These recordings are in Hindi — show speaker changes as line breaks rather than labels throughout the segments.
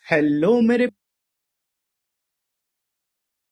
हेलो मेरे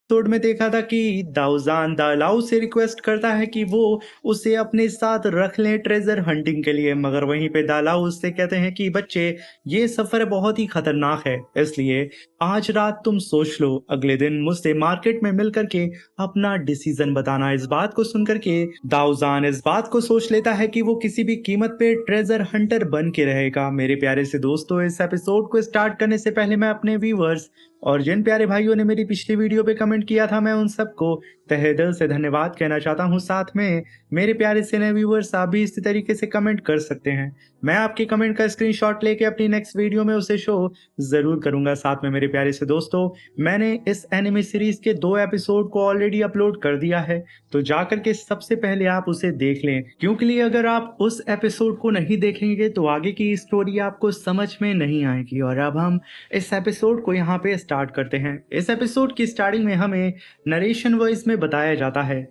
एपिसोड में देखा था कि दाऊजान दालाऊ से रिक्वेस्ट करता है कि वो उसे अपने साथ रख लें ट्रेजर हंटिंग के लिए, मगर वहीं पे दालाऊ उससे कहते हैं कि बच्चे, ये सफर बहुत ही खतरनाक है, इसलिए आज रात तुम सोच लो, अगले दिन मुझसे मार्केट में मिल करके अपना डिसीजन बताना। इस बात को सुनकर के दाऊजान इस बात को सोच लेता है कि वो किसी भी कीमत पे ट्रेजर हंटर बन के रहेगा। मेरे प्यारे से दोस्तों, इस एपिसोड को स्टार्ट करने से पहले मैं अपने व्यूवर्स और जिन प्यारे भाइयों ने मेरी पिछली वीडियो पे कमेंट किया था, मैं उन सबको तहे दिल से धन्यवाद कहना चाहता हूँ। साथ में मेरे प्यारे से नए व्यूवर्स, आप भी इसी तरीके से कमेंट कर सकते हैं। मैं आपके कमेंट का स्क्रीनशॉट लेके अपनी नेक्स्ट वीडियो में उसे शो जरूर करूंगा। साथ में मेरे प्यारे से दोस्तों, मैंने इस एनिमे सीरीज के 2 एपिसोड को ऑलरेडी अपलोड कर दिया है, तो जाकर के सबसे पहले आप उसे देख लें, क्योंकि अगर आप उस एपिसोड को नहीं देखेंगे तो आगे की स्टोरी आपको समझ में नहीं आएगी। और अब हम इस एपिसोड को यहाँ पे स्टार्ट करते हैं। इस एपिसोड की स्टार्टिंग में हमें नरेशन वॉइस में बताया जाता है,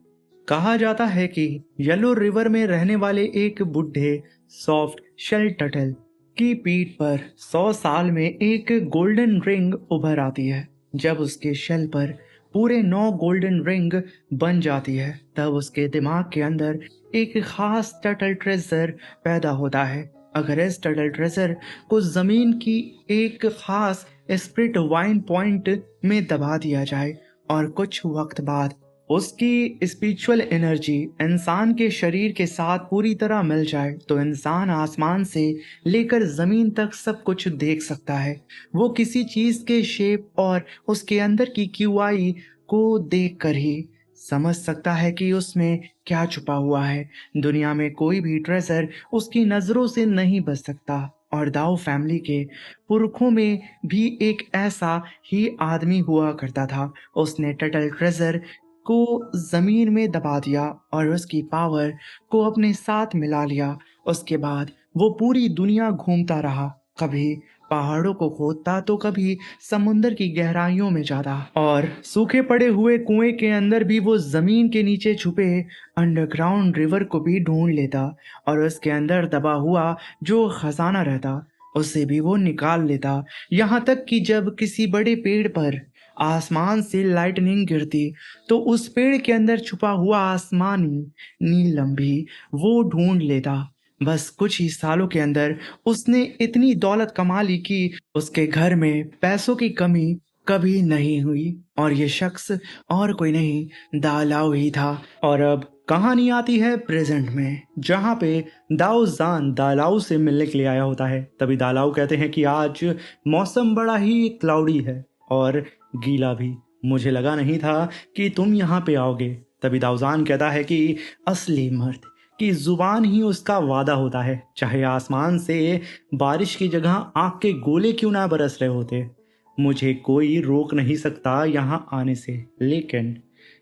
कहा जाता है कि येलो रिवर में रहने वाले एक बुढ़े सॉफ्ट शेल टटल की पीठ पर 100 साल में एक गोल्डन रिंग उभर आती है। जब उसके शेल पर पूरे 9 गोल्डन रिंग बन जाती है, तब उसके दिमाग के अंदर एक खास टटल ट्रेजर पैदा होता है। अगर इस टटल ट्रेजर को जमीन की एक खास स्प्रिट वाइन पॉइंट में दबा दिया जाए और कुछ वक्त बाद उसकी स्पिरिचुअल एनर्जी इंसान के शरीर के साथ पूरी तरह मिल जाए, तो इंसान आसमान से लेकर जमीन तक सब कुछ देख सकता है। वो किसी चीज के शेप और उसके अंदर की क्यूआई को देख कर ही समझ सकता है कि उसमें क्या छुपा हुआ है। दुनिया में कोई भी ट्रेजर उसकी नजरों से नहीं बच सकता। और दाऊ फैमिली के पुरखों में भी एक ऐसा ही आदमी हुआ करता था। उसने टटल ट्रेजर को जमीन में दबा दिया और उसकी पावर को अपने साथ मिला लिया। उसके बाद वो पूरी दुनिया घूमता रहा, कभी पहाड़ों को खोदता तो कभी समुंदर की गहराइयों में जाता, और सूखे पड़े हुए कुएं के अंदर भी वो जमीन के नीचे छुपे अंडरग्राउंड रिवर को भी ढूंढ लेता, और उसके अंदर दबा हुआ जो खजाना रहता उसे भी वो निकाल लेता। यहाँ तक कि जब किसी बड़े पेड़ पर आसमान से लाइटनिंग गिरती, तो उस पेड़ के अंदर छुपा हुआ आसमानी नीलम भी वो ढूंढ लेता। बस कुछ ही सालों के अंदर उसने इतनी दौलत कमा ली कि उसके घर में पैसों की कमी कभी नहीं हुई, और ये शख्स और कोई नहीं, दालाओ ही था। और अब कहानी आती है प्रेजेंट में, जहाँ पे दाऊजान दालाऊ से मिलने के लिए आया होता है। तभी दालाऊ कहते हैं कि आज मौसम बड़ा ही क्लाउडी है और गीला भी, मुझे लगा नहीं था कि तुम यहाँ पे आओगे। तभी दाऊजान कहता है कि असली मर्द की जुबान ही उसका वादा होता है, चाहे आसमान से बारिश की जगह आग के गोले क्यों ना बरस रहे होते, मुझे कोई रोक नहीं सकता यहाँ आने से। लेकिन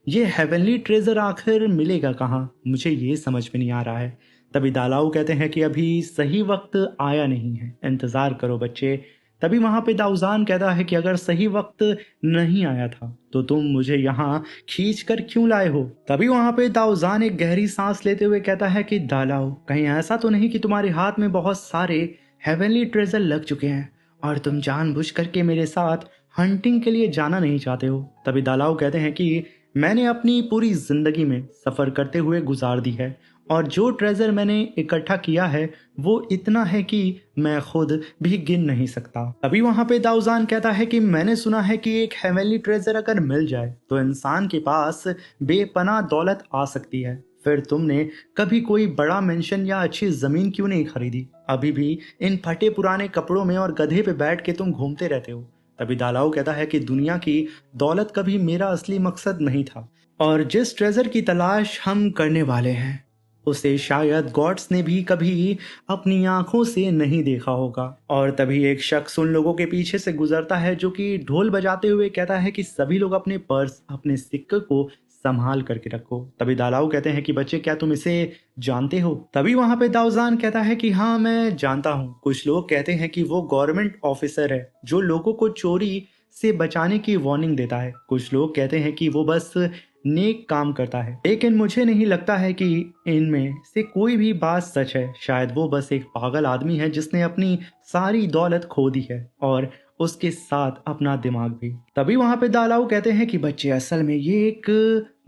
ये हेवनली ट्रेजर आखिर मिलेगा कहाँ, मुझे ये समझ में नहीं आ रहा है। तभी दालाऊ कहते हैं कि अभी सही वक्त आया नहीं है, इंतजार करो बच्चे। तभी वहां पे दाऊजान कहता है कि अगर सही वक्त नहीं आया था तो तुम मुझे यहाँ खींच कर क्यों लाए हो। तभी वहां पे दाऊजान एक गहरी सांस लेते हुए कहता है कि दालाऊ, कहीं ऐसा तो नहीं कि तुम्हारे हाथ में बहुत सारे हेवनली ट्रेजर लग चुके हैं और तुम जानबूझ करके मेरे साथ हंटिंग के लिए जाना नहीं चाहते हो। तभी दालाऊ कहते हैं कि मैंने अपनी पूरी जिंदगी में सफर करते हुए गुजार दी है, और जो ट्रेजर मैंने इकट्ठा किया है वो इतना है कि मैं खुद भी गिन नहीं सकता। अभी वहां पे दाऊजान कहता है कि मैंने सुना है कि एक हेवनली ट्रेजर अगर मिल जाए तो इंसान के पास बेपनाह दौलत आ सकती है। फिर तुमने कभी कोई बड़ा मेंशन या अच्छी जमीन क्यों नहीं खरीदी? अभी भी इन फटे पुराने कपड़ों में और गधे पे बैठ के तुम घूमते रहते हो। तभी दालाऊ कहता है कि दुनिया की दौलत कभी मेरा असली मकसद नहीं था, और जिस ट्रेजर की तलाश हम करने वाले हैं उसे शायद गॉड्स ने भी कभी अपनी आंखों से नहीं देखा होगा। और तभी एक शख्स उन लोगों के पीछे से गुजरता है जो कि ढोल बजाते हुए कहता है कि सभी लोग अपने पर्स, अपने सिक्के को संभाल करके रखो। तभी दालाऊ कहते हैं कि बच्चे, क्या तुम इसे जानते हो? तभी वहां पे दाऊजान कहता है कि हाँ, मैं जानता हूँ। कुछ लोग कहते हैं कि वो गवर्नमेंट ऑफिसर है जो लोगों को चोरी से बचाने की वार्निंग देता है। कुछ लोग कहते हैं कि वो बस नेक काम करता है, लेकिन मुझे नहीं लगता है कि इनमें से कोई भी बात सच है। शायद वो बस एक पागल आदमी है जिसने अपनी सारी दौलत खो दी है और उसके साथ अपना दिमाग भी। तभी वहां पे दालाऊ कहते हैं कि बच्चे असल में ये एक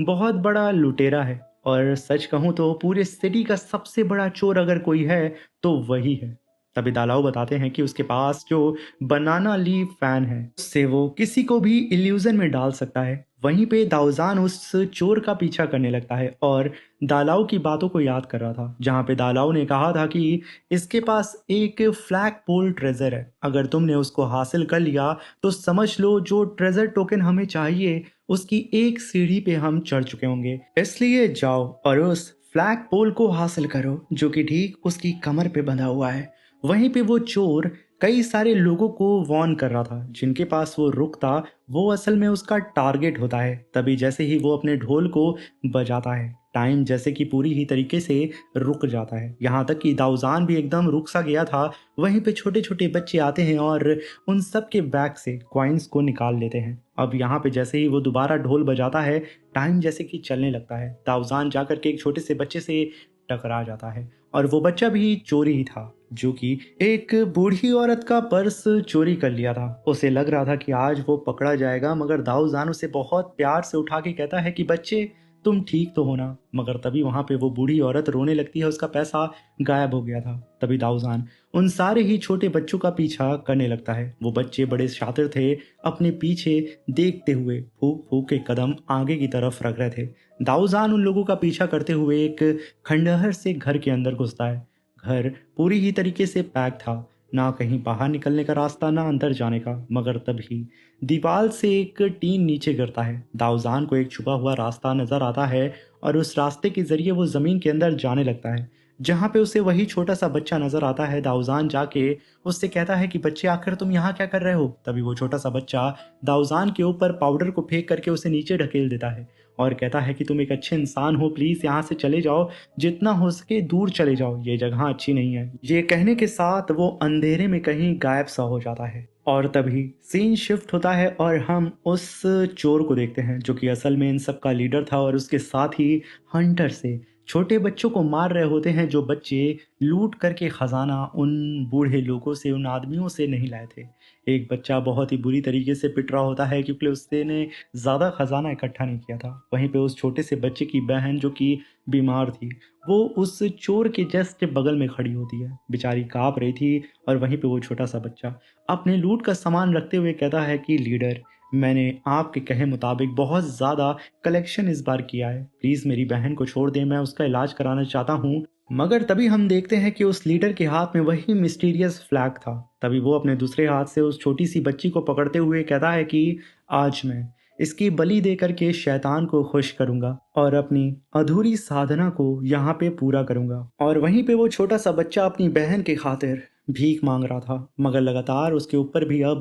बहुत बड़ा लुटेरा है, और सच कहूं तो पूरे सिटी का सबसे बड़ा चोर अगर कोई है तो वही है। तभी दालाऊ बताते हैं कि उसके पास जो बनाना लीफ फैन है उससे वो किसी को भी इल्यूजन में डाल सकता है। वहीं पे दाऊजान उस चोर का पीछा करने लगता है और दालाऊ की बातों को याद कर रहा था, जहाँ पे दालाऊ ने कहा था कि इसके पास एक फ्लैग पोल ट्रेजर है, अगर तुमने उसको हासिल कर लिया तो समझ लो जो ट्रेजर टोकन हमें चाहिए उसकी एक सीढ़ी पे हम चढ़ चुके होंगे। इसलिए जाओ और उस फ्लैग पोल को हासिल करो जो कि ठीक उसकी कमर पे बंधा हुआ है। वहीं पे वो चोर कई सारे लोगों को वॉर्न कर रहा था, जिनके पास वो रुकता वो असल में उसका टारगेट होता है। तभी जैसे ही वो अपने ढोल को बजाता है, टाइम जैसे कि पूरी ही तरीके से रुक जाता है, यहाँ तक कि दाऊजान भी एकदम रुक सा गया था। वहीं पे छोटे छोटे बच्चे आते हैं और उन सब के बैग से कॉइन्स को निकाल लेते हैं। अब यहाँ पे जैसे ही वो दोबारा ढोल बजाता है, टाइम जैसे कि चलने लगता है। दाऊजान जाकर के एक छोटे से बच्चे से टकरा जाता है, और वो बच्चा भी चोरी ही था, जो कि एक बूढ़ी औरत का पर्स चोरी कर लिया था। उसे लग रहा था कि आज वो पकड़ा जाएगा, मगर दाऊजान उसे बहुत प्यार से उठा के कहता है कि बच्चे तुम ठीक तो हो ना। मगर तभी वहां पे वो बूढ़ी औरत रोने लगती है, उसका पैसा गायब हो गया था। तभी दाऊजान उन सारे ही छोटे बच्चों का पीछा करने लगता है। वो बच्चे बड़े शातिर थे, अपने पीछे देखते हुए फूक फूक के कदम आगे की तरफ रख रहे थे। दाऊजान उन लोगों का पीछा करते हुए एक खंडहर से घर के अंदर घुसता है। घर पूरी ही तरीके से पैक था, ना कहीं बाहर निकलने का रास्ता ना अंदर जाने का। मगर तभी दीवार से एक टीन नीचे गिरता है। दाऊजान को एक छुपा हुआ रास्ता नजर आता है, और उस रास्ते के जरिए वो जमीन के अंदर जाने लगता है, जहाँ पे उसे वही छोटा सा बच्चा नजर आता है। दाऊजान जाके उससे कहता है कि बच्चे आखिर तुम यहाँ क्या कर रहे हो। तभी वो छोटा सा बच्चा दाऊजान के ऊपर पाउडर को फेंक करके उसे नीचे ढकेल देता है, और कहता है कि तुम एक अच्छे इंसान हो, प्लीज यहाँ से चले जाओ, जितना हो सके दूर चले जाओ, ये जगह अच्छी नहीं है। ये कहने के साथ वो अंधेरे में कहीं गायब सा हो जाता है। और तभी सीन शिफ्ट होता है और हम उस चोर को देखते हैं, जो कि असल में इन सब का लीडर था, और उसके साथ ही हंटर से छोटे बच्चों को मार रहे होते हैं, जो बच्चे लूट करके खजाना उन बूढ़े लोगों से, उन आदमियों से नहीं लाए थे। एक बच्चा बहुत ही बुरी तरीके से पिट रहा होता है, क्योंकि उसने ज़्यादा खजाना इकट्ठा नहीं किया था। वहीं पे उस छोटे से बच्चे की बहन, जो कि बीमार थी, वो उस चोर के जस्ट बगल में खड़ी होती है, बेचारी कांप रही थी। और वहीं पे वो छोटा सा बच्चा अपने लूट का सामान रखते हुए कहता है कि लीडर, मैंने आपके कहे मुताबिक बहुत ज़्यादा कलेक्शन इस बार किया है, प्लीज़ मेरी बहन को छोड़ दें, मैं उसका इलाज कराना चाहता हूँ। मगर तभी हम देखते हैं कि उस लीडर के हाथ में वही मिस्टीरियस फ्लैग था। तभी वो अपने दूसरे हाथ से उस छोटी सी बच्ची को पकड़ते हुए कहता है कि आज मैं इसकी बलि दे करके शैतान को खुश करूंगा और अपनी अधूरी साधना को यहाँ पे पूरा करूंगा। और वहीं पे वो छोटा सा बच्चा अपनी बहन के खातिर भीख मांग रहा था, मगर लगातार उसके ऊपर भी अब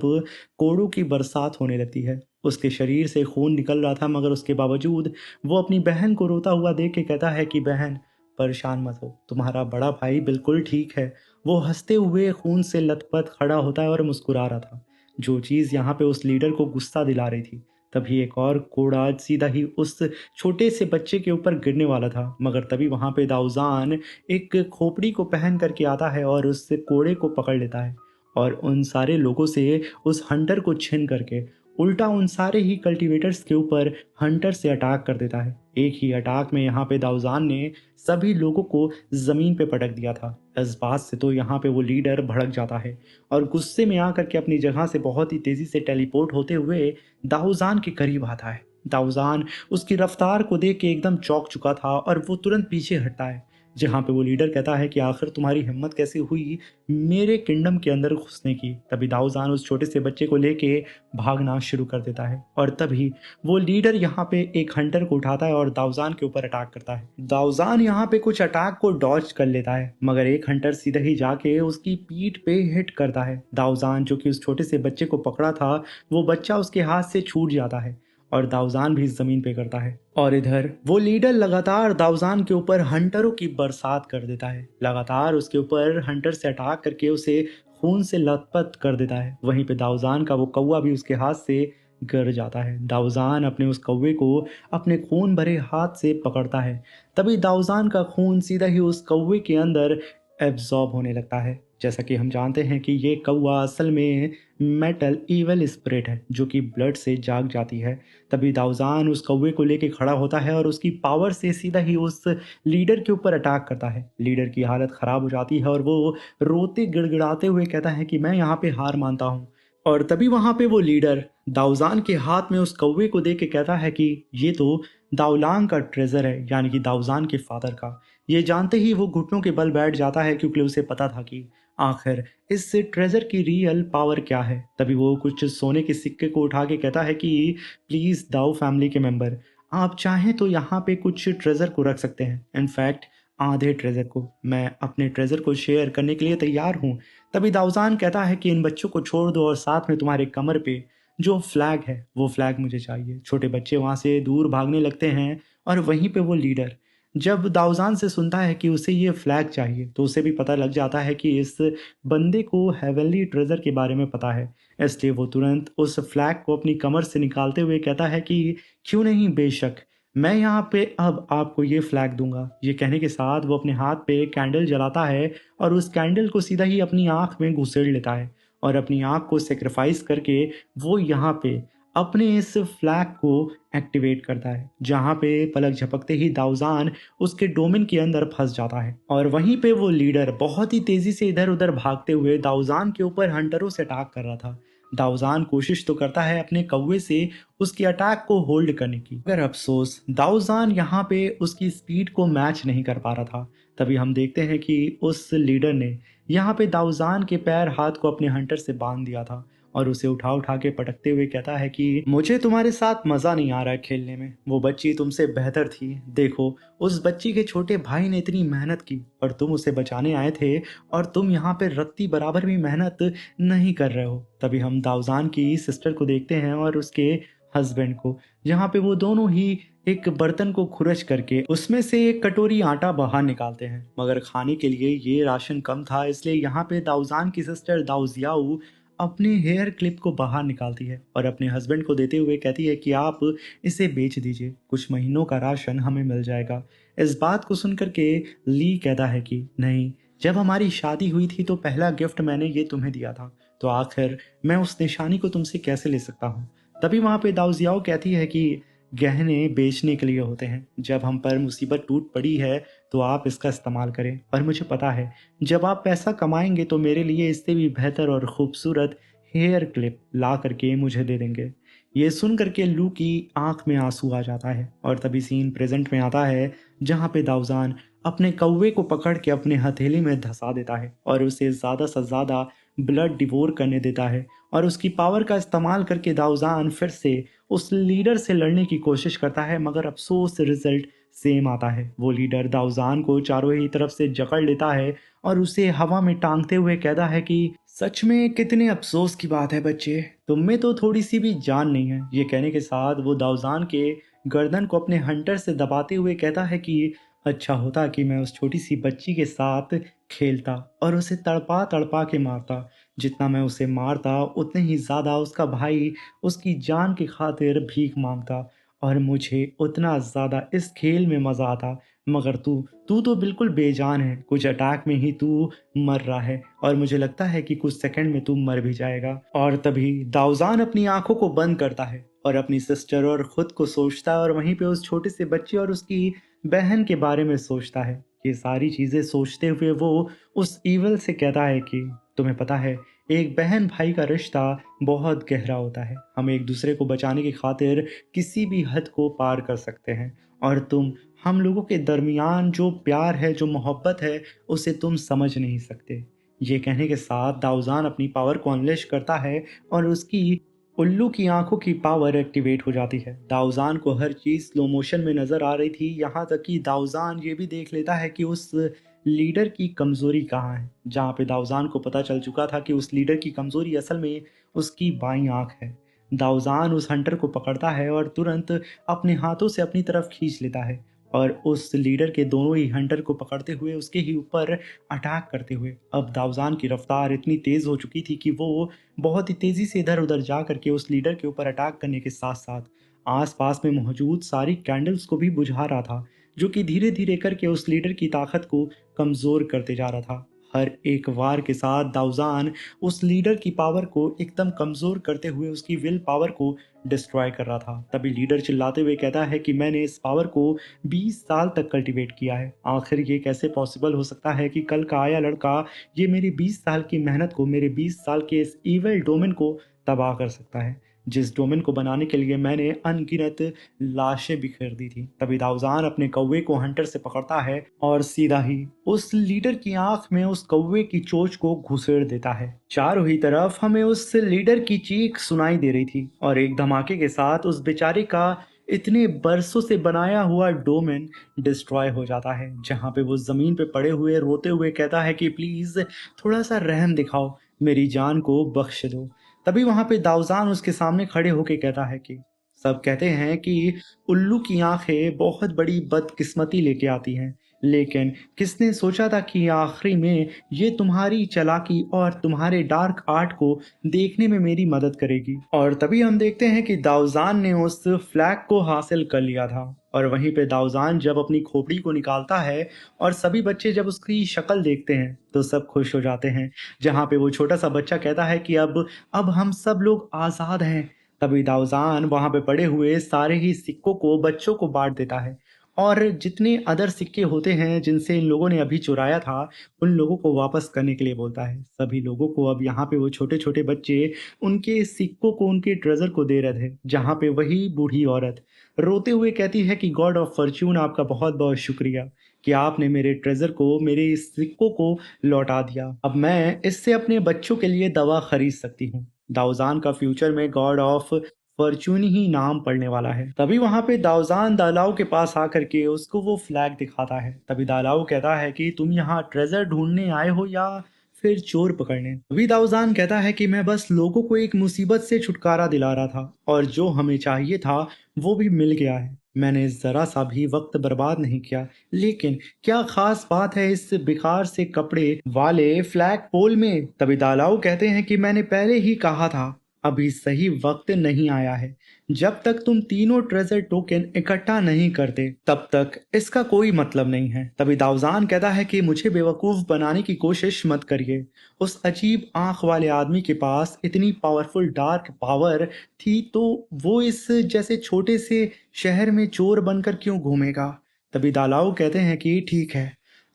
कोड़ों की बरसात होने लगती है। उसके शरीर से खून निकल रहा था, मगर उसके बावजूद वो अपनी बहन को रोता हुआ देख के कहता है कि बहन परेशान मत हो, तुम्हारा बड़ा भाई बिल्कुल ठीक है। वो हंसते हुए खून से लथपथ खड़ा होता है और मुस्कुरा रहा था, जो चीज़ यहाँ पे उस लीडर को गुस्सा दिला रही थी। तभी एक और कोड़ा सीधा ही उस छोटे से बच्चे के ऊपर गिरने वाला था, मगर तभी वहां पे दाऊजान एक खोपड़ी को पहन करके आता है और उस कोड़े को पकड़ लेता है, और उन सारे लोगों से उस हंटर को छीन करके उल्टा उन सारे ही कल्टीवेटर्स के ऊपर हंटर से अटैक कर देता है। एक ही अटैक में यहाँ पे दाऊजान ने सभी लोगों को जमीन पे पटक दिया था। इस बात से तो यहाँ पे वो लीडर भड़क जाता है, और गुस्से में आकर के अपनी जगह से बहुत ही तेजी से टेलीपोर्ट होते हुए दाऊजान के करीब आता है। दाऊजान उसकी रफ्तार को देख के एकदम चौंक चुका था, और वो तुरंत पीछे हटता है, जहाँ पे वो लीडर कहता है कि आखिर तुम्हारी हिम्मत कैसे हुई मेरे किंगडम के अंदर घुसने की। तभी दाऊजान उस छोटे से बच्चे को लेके भागना शुरू कर देता है, और तभी वो लीडर यहाँ पे एक हंटर को उठाता है और दाऊजान के ऊपर अटैक करता है। दाऊजान यहाँ पे कुछ अटैक को डॉज कर लेता है, मगर एक हंटर सीधा ही जाके उसकी पीठ पे हिट करता है। दाऊजान जो कि उस छोटे से बच्चे को पकड़ा था, वो बच्चा उसके हाथ से छूट जाता है, और दाऊजान भी जमीन पे करता है। और इधर वो लीडर लगातार दाऊजान के ऊपर हंटरों की बरसात कर देता है, लगातार उसके ऊपर हंटर से अटैक करके उसे खून से लथपथ कर देता है। वहीं पे दाऊजान का वो कौवा भी उसके हाथ से गिर जाता है। दाऊजान अपने उस कौवे को अपने खून भरे हाथ से पकड़ता है। तभी दाऊजान का खून सीधा ही उस कौवे के अंदर एब्जॉर्ब होने लगता है, जैसा कि हम जानते हैं कि ये कौवा असल में मेटल ईवल स्पिरिट है जो कि ब्लड से जाग जाती है। तभी दाऊजान उस कौवे को लेके खड़ा होता है और उसकी पावर से सीधा ही उस लीडर के ऊपर अटैक करता है। लीडर की हालत खराब हो जाती है और वो रोते गिड़गिड़ाते हुए कहता है कि मैं यहाँ पे हार मानता हूँ। और तभी वहाँ पे वो लीडर दाऊजान के हाथ में उस कौवे को देख के कहता है कि ये तो दाऊलांग का ट्रेजर है, यानी कि दाऊजान के फादर का। ये जानते ही वो घुटनों के बल बैठ जाता है क्योंकि उसे पता था कि आखिर इस ट्रेजर की रियल पावर क्या है। तभी वो कुछ सोने के सिक्के को उठा के कहता है कि प्लीज दाऊ फैमिली के मेंबर, आप चाहें तो यहाँ पे कुछ ट्रेजर को रख सकते हैं। इनफैक्ट आधे ट्रेजर को, मैं अपने ट्रेजर को शेयर करने के लिए तैयार हूँ। तभी दाऊजान कहता है कि इन बच्चों को छोड़ दो और साथ में तुम्हारे कमर पे जो फ्लैग है वो फ्लैग मुझे चाहिए। छोटे बच्चे वहां से दूर भागने लगते हैं और वहीं पे वो लीडर जब दाऊजान से सुनता है कि उसे ये फ्लैग चाहिए तो उसे भी पता लग जाता है कि इस बंदे को हेवनली ट्रेजर के बारे में पता है। इसलिए वो तुरंत उस फ्लैग को अपनी कमर से निकालते हुए कहता है कि क्यों नहीं, बेशक मैं यहाँ पे अब आपको ये फ्लैग दूंगा। ये कहने के साथ वो अपने हाथ पे कैंडल जलाता है और उस कैंडल को सीधा ही अपनी आंख में घुसेड़ लेता है और अपनी आंख को सेक्रीफाइस करके वो यहाँ पे अपने इस फ्लैग को एक्टिवेट करता है, जहाँ पे पलक झपकते ही दाऊजान उसके डोमेन के अंदर फंस जाता है। और वहीं पे वो लीडर बहुत ही तेजी से इधर उधर भागते हुए दाऊजान के ऊपर हंटरों से अटैक कर रहा था। दाऊजान कोशिश तो करता है अपने कौवे से उसके अटैक को होल्ड करने की, मगर अफसोस दाऊजान यहाँ पे उसकी स्पीड को मैच नहीं कर पा रहा था। तभी हम देखते हैं कि उस लीडर ने यहाँ पे दाऊजान के पैर हाथ को अपने हंटर से बांध दिया था और उसे उठा उठा के पटकते हुए कहता है कि मुझे तुम्हारे साथ मजा नहीं आ रहा है खेलने में, वो बच्ची तुमसे बेहतर थी। देखो, उस बच्ची के छोटे भाई ने इतनी मेहनत की और तुम उसे बचाने आए थे और तुम यहाँ पे रत्ती बराबर भी मेहनत नहीं कर रहे हो। तभी हम दाऊजान की सिस्टर को देखते हैं और उसके हस्बैंड को, जहाँ पे वो दोनों ही एक बर्तन को खुरच करके उसमें से एक कटोरी आटा बाहर निकालते हैं। मगर खाने के लिए ये राशन कम था, इसलिए यहाँ पे दाऊजान की सिस्टर दाऊजियाऊ अपने हेयर क्लिप को बाहर निकालती है और अपने हस्बैंड को देते हुए कहती है कि आप इसे बेच दीजिए, कुछ महीनों का राशन हमें मिल जाएगा। इस बात को सुनकर के ली कहता है कि नहीं, जब हमारी शादी हुई थी तो पहला गिफ्ट मैंने ये तुम्हें दिया था, तो आखिर मैं उस निशानी को तुमसे कैसे ले सकता हूँ। तभी वहां पे दाऊजियाओ कहती है कि गहने बेचने के लिए होते हैं, जब हम पर मुसीबत टूट पड़ी है तो आप इसका इस्तेमाल करें। और मुझे पता है जब आप पैसा कमाएंगे तो मेरे लिए इससे भी बेहतर और खूबसूरत हेयर क्लिप ला करके मुझे दे देंगे। ये सुन करके लू की आंख में आंसू आ जाता है और तभी सीन प्रेजेंट में आता है, जहाँ पे दाऊजान अपने कौवे को पकड़ के अपने हथेली में धंसा देता है और उसे ज़्यादा से ज़्यादा ब्लड डिवोर करने देता है। और उसकी पावर का इस्तेमाल करके दाऊजान फिर से उस लीडर से लड़ने की कोशिश करता है, मगर अफसोस रिजल्ट सेम आता है। वो लीडर दाऊजान को चारों ही तरफ से जकड़ लेता है और उसे हवा में टांगते हुए कहता है कि सच में कितने अफसोस की बात है बच्चे, तुम में तो थोड़ी सी भी जान नहीं है। ये कहने के साथ वो दाऊजान के गर्दन को अपने हंटर से दबाते हुए कहता है कि अच्छा होता कि मैं उस छोटी सी बच्ची के साथ खेलता और उसे तड़पा तड़पा के मारता। जितना मैं उसे मारता उतने ही ज़्यादा उसका भाई उसकी जान की खातिर भीख मांगता और मुझे उतना ज़्यादा इस खेल में मज़ा आता। मगर तू तू तो बिल्कुल बेजान है, कुछ अटैक में ही तू मर रहा है और मुझे लगता है कि कुछ सेकंड में तू मर भी जाएगा। और तभी दाऊजान अपनी आंखों को बंद करता है और अपनी सिस्टर और खुद को सोचता है और वहीं पे उस छोटे से बच्चे और उसकी बहन के बारे में सोचता है। ये सारी चीज़ें सोचते हुए वो उस ईवल से कहता है कि तुम्हें पता है, एक बहन भाई का रिश्ता बहुत गहरा होता है, हम एक दूसरे को बचाने की खातिर किसी भी हद को पार कर सकते हैं। और तुम हम लोगों के दरमियान जो प्यार है, जो मोहब्बत है, उसे तुम समझ नहीं सकते। ये कहने के साथ दाऊजान अपनी पावर को अनलेश करता है और उसकी उल्लू की आंखों की पावर एक्टिवेट हो जाती है। दाऊजान को हर चीज़ स्लो मोशन में नज़र आ रही थी, यहाँ तक कि दाऊजान ये भी देख लेता है कि उस लीडर की कमज़ोरी कहाँ है, जहाँ पे दाऊजान को पता चल चुका था कि उस लीडर की कमज़ोरी असल में उसकी बाईं आंख है। दाऊजान उस हंटर को पकड़ता है और तुरंत अपने हाथों से अपनी तरफ खींच लेता है और उस लीडर के दोनों ही हंटर को पकड़ते हुए उसके ही ऊपर अटैक करते हुए। अब दाऊजान की रफ्तार इतनी तेज़ हो चुकी थी कि वो बहुत ही तेज़ी से इधर उधर जा करके उस लीडर के ऊपर अटैक करने के साथ साथ आसपास में मौजूद सारी कैंडल्स को भी बुझा रहा था, जो कि धीरे धीरे करके उस लीडर की ताकत को कमज़ोर करते जा रहा था। हर एक वार के साथ दाऊज़ान उस लीडर की पावर को एकदम कमज़ोर करते हुए उसकी विल पावर को डिस्ट्रॉय कर रहा था। तभी लीडर चिल्लाते हुए कहता है कि मैंने इस पावर को 20 साल तक कल्टीवेट किया है। आखिर ये कैसे पॉसिबल हो सकता है कि कल का आया लड़का ये मेरी 20 साल की मेहनत को, मेरे 20 साल के इस इविल डोमेन को तबाह कर सकता है, जिस डोमेन को बनाने के लिए मैंने अनगिनत लाशें बिखेर दी थी। तभी दाऊज़ान अपने कौवे को हंटर से पकड़ता है और सीधा ही उस लीडर की आंख में उस कौवे की चोंच को घुसेड़ देता है। चारों ही तरफ हमें उस लीडर की चीख सुनाई दे रही थी और एक धमाके के साथ उस बेचारे का इतने बरसों से बनाया हुआ डोमेन डिस्ट्रॉय हो जाता है, जहाँ पे वो ज़मीन पे पड़े हुए रोते हुए कहता है कि प्लीज़ थोड़ा-सा रहम दिखाओ, मेरी जान को बख्श दो। तभी वहाँ पे दाऊज़ान उसके सामने खड़े होके कहता है कि सब कहते हैं कि उल्लू की आँखें बहुत बड़ी बदकिस्मती लेके आती हैं, लेकिन किसने सोचा था कि आखिरी में ये तुम्हारी चालाकी और तुम्हारे डार्क आर्ट को देखने में मेरी मदद करेगी। और तभी हम देखते हैं कि दाऊज़ान ने उस फ्लैग को हासिल कर लिया था और वहीं पे दाऊज़ान जब अपनी खोपड़ी को निकालता है और सभी बच्चे जब उसकी शक्ल देखते हैं, तो सब खुश हो जाते हैं। जहाँ पे वो छोटा-सा बच्चा कहता है कि अब हम सब लोग आज़ाद हैं। तभी दाऊज़ान वहाँ पे पड़े हुए सारे ही सिक्कों को बच्चों को बाँट देता है और जितने अदर सिक्के होते हैं जिनसे इन लोगों ने अभी चुराया था, उन लोगों को वापस करने के लिए बोलता है। सभी लोगों को अब यहाँ पे वो छोटे-छोटे बच्चे उनके सिक्कों को, उनके ट्रेज़र को दे रहे थे, जहाँ पे वही बूढ़ी औरत रोते हुए कहती है कि गॉड ऑफ फॉर्च्यून आपका बहुत-बहुत शुक्रिया कि आपने मेरे ट्रेज़र को, मेरे इस सिक्कों को लौटा दिया। अब मैं इससे अपने बच्चों के लिए दवा खरीद सकती हूँ। दाऊज़ान का फ्यूचर में गॉड ऑफ फॉर्च्यून ही नाम पड़ने वाला है। तभी वहाँ पे दाऊज़ान दालाओ के पास आकर के उसको वो फ्लैग दिखाता है। तभी दालाओ कहता है कि तुम यहाँ ट्रेज़र ढूँढने आए हो या फिर चोर पकड़ने? तभी दाऊज़ान कहता है कि मैं बस लोगों को एक मुसीबत से छुटकारा दिला रहा था और जो हमें चाहिए था वो भी मिल गया है। मैंने ज़रा-सा भी वक़्त बर्बाद नहीं किया। लेकिन क्या ख़ास बात है इस बेकार से कपड़े वाले फ्लैग पोल में? तभी दालाओ कहते हैं कि मैंने पहले ही कहा था, अभी सही वक़्त नहीं आया है। जब तक तुम तीनों ट्रेज़र टोकन इकट्ठा नहीं करते, तब तक इसका कोई मतलब नहीं है। तभी दाऊज़ान कहता है कि मुझे बेवकूफ़ बनाने की कोशिश मत करिए। उस अजीब आँख वाले आदमी के पास इतनी पावरफुल डार्क पावर थी, तो वो इस जैसे छोटे से शहर में चोर बनकर क्यों घूमेगा? तभी दालाओ कहते हैं कि ठीक है,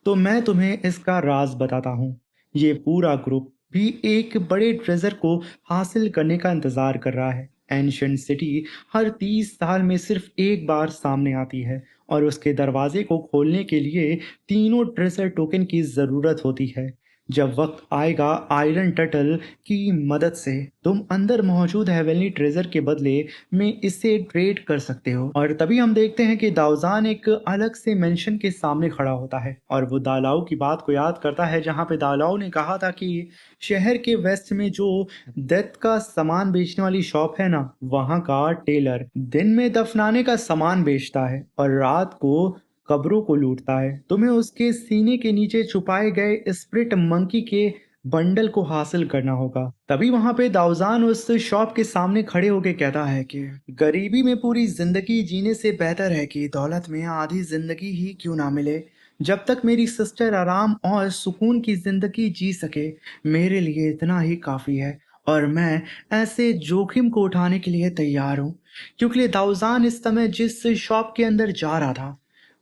तो मैं तुम्हें इसका राज़ बताता हूँ। ये पूरा ग्रुप भी एक बड़े ट्रेज़र को हासिल करने का इंतज़ार कर रहा है। एंशिएंट सिटी हर 30 साल में सिर्फ़ एक बार सामने आती है और उसके दरवाज़े को खोलने के लिए तीनों ट्रेज़र टोकन की ज़रूरत होती है। जब वक़्त आएगा आयरन टर्टल की मदद से तुम अंदर मौजूद हेवनली ट्रेज़र के बदले में इसे ट्रेड कर सकते हो। और तभी हम देखते हैं कि दाऊज़ान एक अलग से मेंशन के सामने खड़ा होता है और वो दालाओ की बात को याद करता है, जहाँ पे दालाओ ने कहा था कि शहर के वेस्ट में जो डेथ का सामान बेचने वाली शॉप है ना, वहाँ का टेलर दिन में दफनाने का सामान बेचता है और रात को कब्रों को लूटता है। तुम्हें उसके सीने के नीचे छुपाए गए स्प्रिट मंकी के बंडल को हासिल करना होगा। तभी वहां पे दाऊज़ान उस शॉप के सामने खड़े होके कहता है कि गरीबी में पूरी जिंदगी जीने से बेहतर है कि दौलत में आधी जिंदगी ही क्यों ना मिले। जब तक मेरी सिस्टर आराम और सुकून की जिंदगी जी सके, मेरे लिए इतना ही काफी है और मैं ऐसे जोखिम को उठाने के लिए तैयार हूँ। क्योंकि दाऊज़ान इस समय जिस शॉप के अंदर जा रहा था,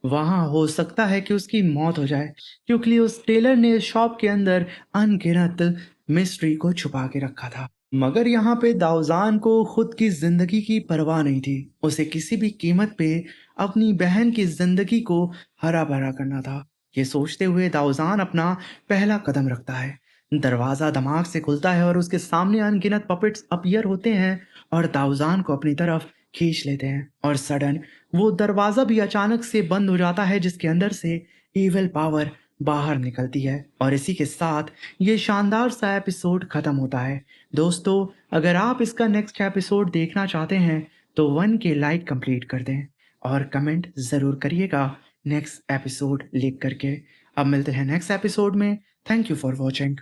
वहाँ हो सकता है कि उसकी मौत हो जाए, क्योंकि उस टेलर ने शॉप के अंदर अनगिनत मिस्ट्री को छुपा के रखा था। मगर यहाँ पे दाऊज़ान को खुद की जिंदगी की परवाह नहीं थी। उसे किसी भी कीमत पे अपनी बहन की जिंदगी को हरा भरा करना था। ये सोचते हुए दाऊज़ान अपना पहला कदम रखता है। दरवाजा धमाक से खुलता है और उसके सामने अनगिनत पपेट्स अपीयर होते हैं और दाऊज़ान को अपनी तरफ खींच लेते हैं और सडन वो दरवाजा भी अचानक से बंद हो जाता है, जिसके अंदर से इविल पावर बाहर निकलती है और इसी के साथ ये शानदार सा एपिसोड खत्म होता है। दोस्तों, अगर आप इसका नेक्स्ट एपिसोड देखना चाहते हैं तो 1K लाइक कंप्लीट कर दें और कमेंट ज़रूर करिएगा नेक्स्ट एपिसोड लिख करके। अब मिलते हैं नेक्स्ट एपिसोड में। Thank you for watching.